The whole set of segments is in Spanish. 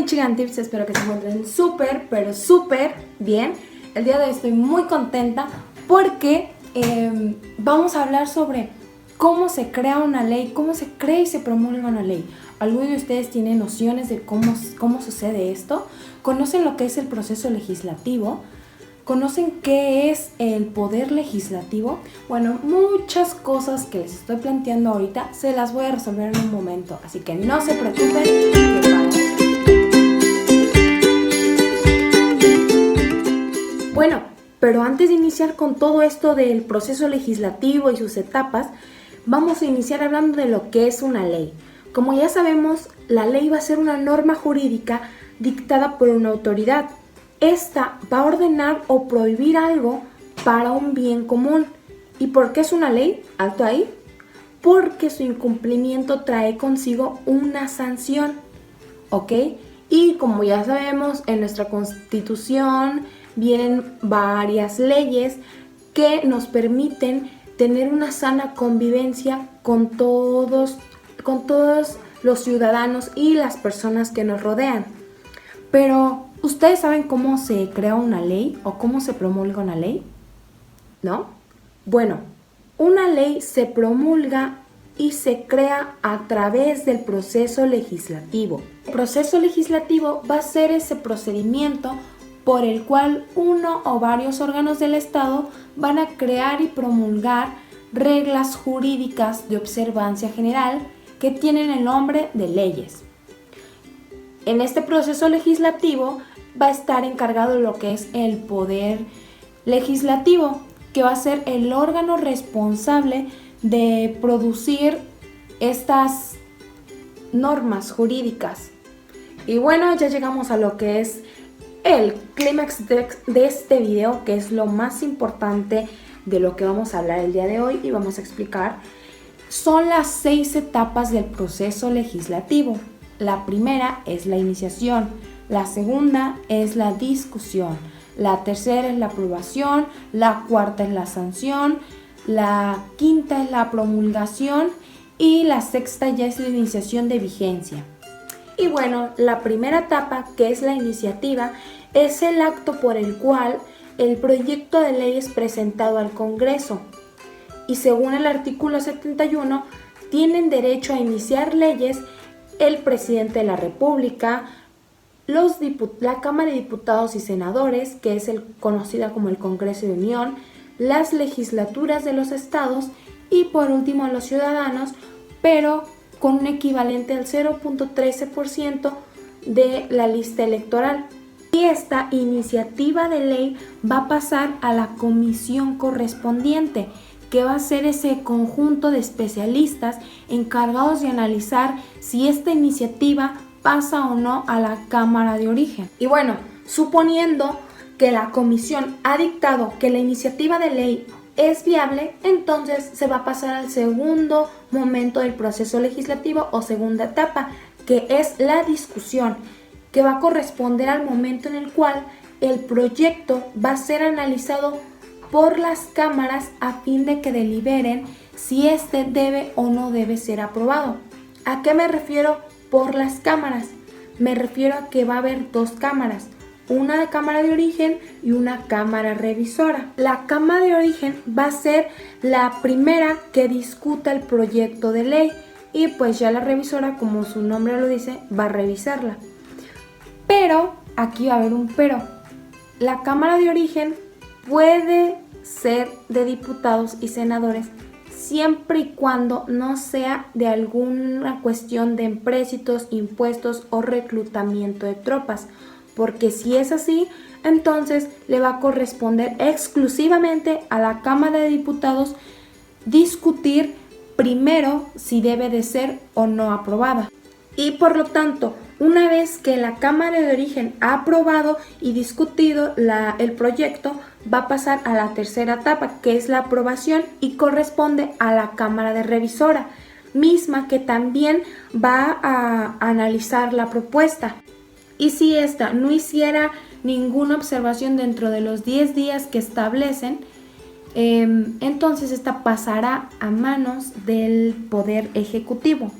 mis Chigantips? Espero que se encuentren súper, pero súper bien. El día de hoy estoy muy contenta porque vamos a hablar sobre cómo se crea una ley, cómo se crea y se promulga una ley. ¿Alguno de ustedes tiene nociones de cómo sucede esto? ¿Conocen lo que es el proceso legislativo? ¿Conocen qué es el poder legislativo? Bueno, muchas cosas que les estoy planteando ahorita se las voy a resolver en un momento, así que no se preocupen. Bueno, pero antes de iniciar con todo esto del proceso legislativo y sus etapas, vamos a iniciar hablando de lo que es una ley. Como ya sabemos, la ley va a ser una norma jurídica dictada por una autoridad. Esta va a ordenar o prohibir algo para un bien común. ¿Y por qué es una ley? Alto ahí. Porque su incumplimiento trae consigo una sanción, ¿ok? Y como ya sabemos, en nuestra Constitución vienen varias leyes que nos permiten tener una sana convivencia con todos los ciudadanos y las personas que nos rodean. Pero, ¿ustedes saben cómo se crea una ley o cómo se promulga una ley? ¿No? Bueno, una ley se promulga y se crea a través del proceso legislativo. El proceso legislativo va a ser ese procedimiento por el cual uno o varios órganos del Estado van a crear y promulgar reglas jurídicas de observancia general que tienen el nombre de leyes. En este proceso legislativo va a estar encargado lo que es el poder legislativo, que va a ser el órgano responsable de producir estas normas jurídicas. Y bueno, ya llegamos a lo que es el clímax de este video, que es lo más importante de lo que vamos a hablar el día de hoy y vamos a explicar. Son las 6 etapas del proceso legislativo. La primera es la iniciación, la segunda es la discusión, la tercera es la aprobación, la cuarta es la sanción, la quinta es la promulgación y la sexta ya es la iniciación de vigencia. Y bueno, la primera etapa, que es la iniciativa, es el acto por el cual el proyecto de ley es presentado al Congreso. Y según el artículo 71, tienen derecho a iniciar leyes el presidente de la República, la Cámara de Diputados y Senadores, que es conocida como el Congreso de Unión, las legislaturas de los estados y por último los ciudadanos, pero con un equivalente al 0.13% de la lista electoral. Y esta iniciativa de ley va a pasar a la comisión correspondiente, que va a ser ese conjunto de especialistas encargados de analizar si esta iniciativa pasa o no a la Cámara de Origen. Y bueno, suponiendo que la comisión ha dictado que la iniciativa de ley es viable, entonces se va a pasar al segundo momento del proceso legislativo o segunda etapa, que es la discusión, que va a corresponder al momento en el cual el proyecto va a ser analizado por las cámaras a fin de que deliberen si este debe o no debe ser aprobado. ¿A qué me refiero por las cámaras? Me refiero a que va a haber dos cámaras, una cámara de origen y una cámara revisora. La cámara de origen va a ser la primera que discuta el proyecto de ley y pues ya la revisora, como su nombre lo dice, va a revisarla. Pero aquí va a haber un pero. La cámara de origen puede ser de diputados y senadores siempre y cuando no sea de alguna cuestión de empréstitos, impuestos o reclutamiento de tropas, porque si es así, entonces le va a corresponder exclusivamente a la Cámara de Diputados discutir primero si debe de ser o no aprobada. Y por lo tanto, una vez que la Cámara de Origen ha aprobado y discutido el proyecto, va a pasar a la tercera etapa, que es la aprobación, y corresponde a la Cámara de Revisora, misma que también va a analizar la propuesta. Y si ésta no hiciera ninguna observación dentro de los 10 días que establecen, entonces esta pasará a manos del Poder Ejecutivo.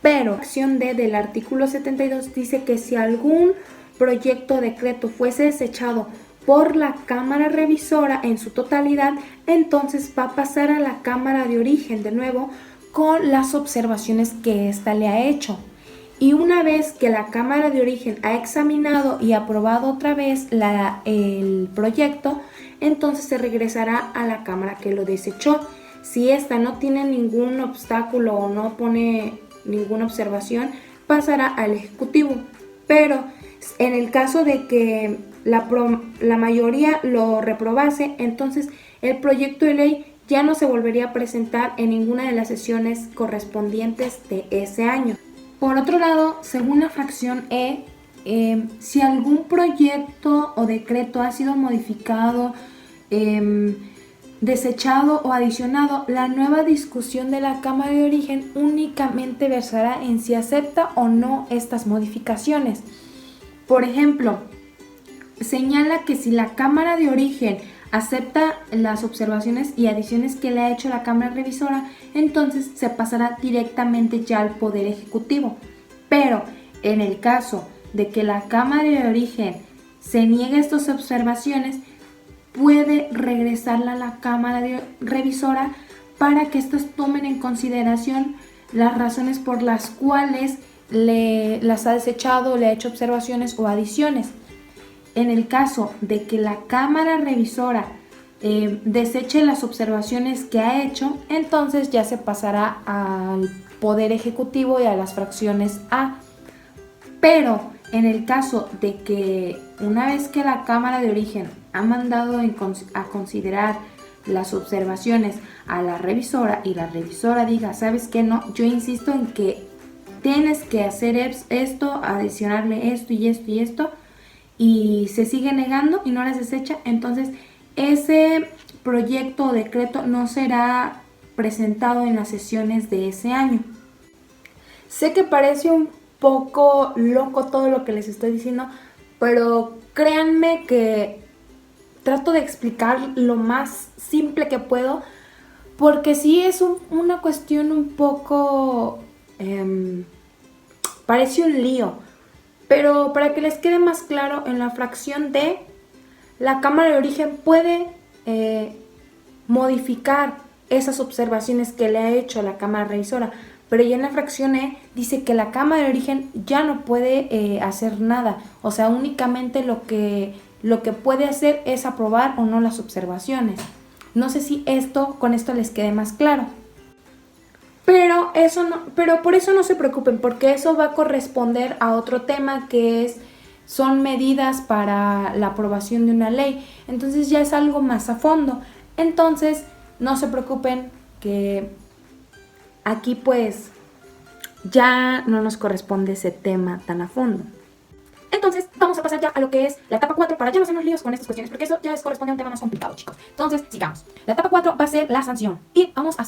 Pero la acción D del artículo 72 dice que si algún proyecto o decreto fuese desechado por la Cámara Revisora en su totalidad, entonces va a pasar a la Cámara de Origen de nuevo con las observaciones que ésta le ha hecho. Y una vez que la Cámara de Origen ha examinado y aprobado otra vez el proyecto, entonces se regresará a la Cámara que lo desechó. Si ésta no tiene ningún obstáculo o no pone ninguna observación, pasará al Ejecutivo. Pero en el caso de que la mayoría lo reprobase, entonces el proyecto de ley ya no se volvería a presentar en ninguna de las sesiones correspondientes de ese año. Por otro lado, según la fracción E, si algún proyecto o decreto ha sido modificado, desechado o adicionado, la nueva discusión de la Cámara de Origen únicamente versará en si acepta o no estas modificaciones. Por ejemplo, señala que si la Cámara de Origen acepta las observaciones y adiciones que le ha hecho la Cámara Revisora, entonces se pasará directamente ya al Poder Ejecutivo. Pero en el caso de que la Cámara de Origen se niegue estas observaciones, puede regresarla a la Cámara Revisora para que estos tomen en consideración las razones por las cuales las ha desechado, le ha hecho observaciones o adiciones. En el caso de que la Cámara Revisora deseche las observaciones que ha hecho, entonces ya se pasará al Poder Ejecutivo y a las fracciones A. Pero en el caso de que una vez que la Cámara de Origen ha mandado a considerar las observaciones a la revisora y la revisora diga, ¿sabes qué? No, yo insisto en que tienes que hacer esto, adicionarle esto y esto y esto, y se sigue negando y no las desecha, entonces ese proyecto o decreto no será presentado en las sesiones de ese año. Sé que parece un poco loco todo lo que les estoy diciendo, pero créanme que trato de explicar lo más simple que puedo, porque sí es una cuestión un poco... parece un lío, pero para que les quede más claro, en la fracción D, la Cámara de Origen puede modificar esas observaciones que le ha hecho la Cámara Revisora, pero ya en la fracción E dice que la Cámara de Origen ya no puede hacer nada, o sea, únicamente lo que puede hacer es aprobar o no las observaciones. No sé si con esto les quede más claro. Pero por eso no se preocupen, porque eso va a corresponder a otro tema que son medidas para la aprobación de una ley. Entonces ya es algo más a fondo. Entonces no se preocupen que aquí pues ya no nos corresponde ese tema tan a fondo. Entonces vamos a pasar ya a lo que es la etapa 4 para ya no hacernos líos con estas cuestiones, porque eso ya corresponde a un tema más complicado, chicos. Entonces, sigamos. La etapa 4 va a ser la sanción y vamos a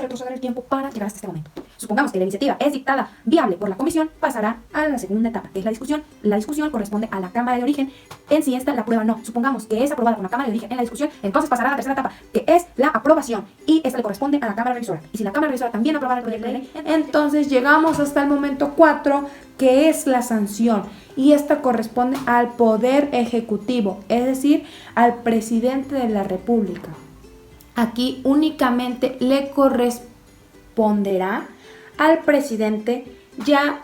retroceder el tiempo para llegar hasta este momento. Supongamos que la iniciativa es dictada viable por la comisión, pasará a la segunda etapa, que es la discusión. La discusión corresponde a la Cámara de Origen en si esta la aprueba o no. Supongamos que es aprobada por la Cámara de Origen en la discusión, entonces pasará a la tercera etapa, que es la aprobación, y esta le corresponde a la Cámara Revisora. Y si la Cámara Revisora también aprobara el proyecto de ley, entonces llegamos hasta el momento 4, que es la sanción. Y esta corresponde al Poder Ejecutivo, es decir, al Presidente de la República. Aquí únicamente le corresponderá al presidente ya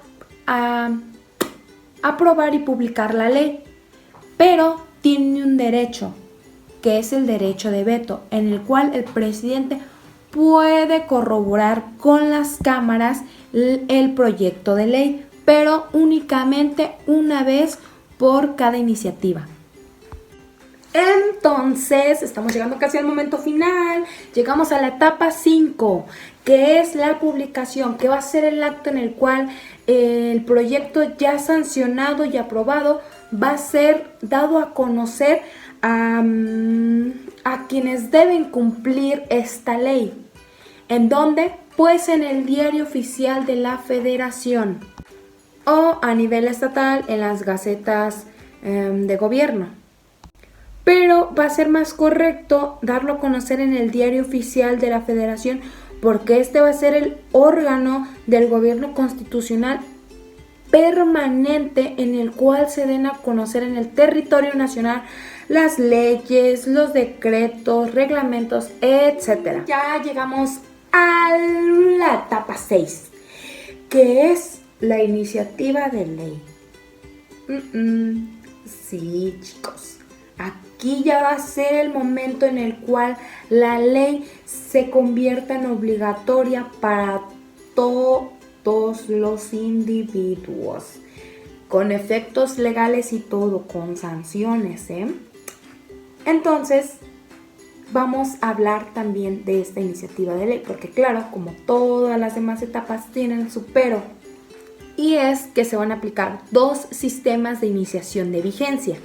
aprobar y publicar la ley, pero tiene un derecho, que es el derecho de veto, en el cual el presidente puede corroborar con las cámaras el proyecto de ley, pero únicamente una vez por cada iniciativa. Entonces, estamos llegando casi al momento final, llegamos a la etapa 5, que es la publicación, que va a ser el acto en el cual el proyecto ya sancionado y aprobado va a ser dado a conocer a quienes deben cumplir esta ley. ¿En dónde? Pues en el Diario Oficial de la Federación o a nivel estatal en las gacetas de gobierno. Pero va a ser más correcto darlo a conocer en el Diario Oficial de la Federación porque este va a ser el órgano del gobierno constitucional permanente en el cual se den a conocer en el territorio nacional las leyes, los decretos, reglamentos, etc. Ya llegamos a la etapa 6, que es la iniciativa de ley. Sí, chicos, aquí ya va a ser el momento en el cual la ley se convierta en obligatoria para todos los individuos, con efectos legales y todo, con sanciones, Entonces, vamos a hablar también de esta iniciativa de ley, porque claro, como todas las demás etapas tienen su pero, y es que se van a aplicar 2 sistemas de iniciación de vigencia.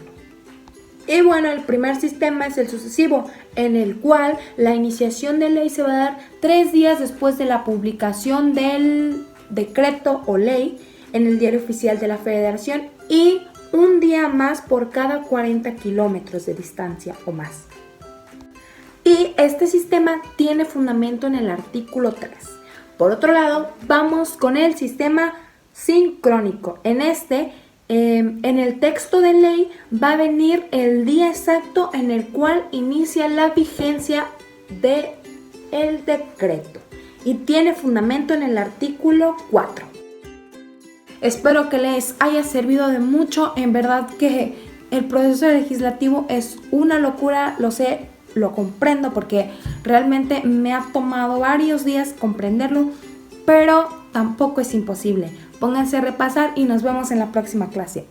Y bueno, el primer sistema es el sucesivo, en el cual la iniciación de ley se va a dar 3 días después de la publicación del decreto o ley en el Diario Oficial de la Federación y un día más por cada 40 kilómetros de distancia o más. Y este sistema tiene fundamento en el artículo 3. Por otro lado, vamos con el sistema sincrónico. En el texto de ley va a venir el día exacto en el cual inicia la vigencia del decreto y tiene fundamento en el artículo 4. Espero que les haya servido de mucho. En verdad que el proceso legislativo es una locura, lo sé, lo comprendo porque realmente me ha tomado varios días comprenderlo, pero tampoco es imposible. Pónganse a repasar y nos vemos en la próxima clase.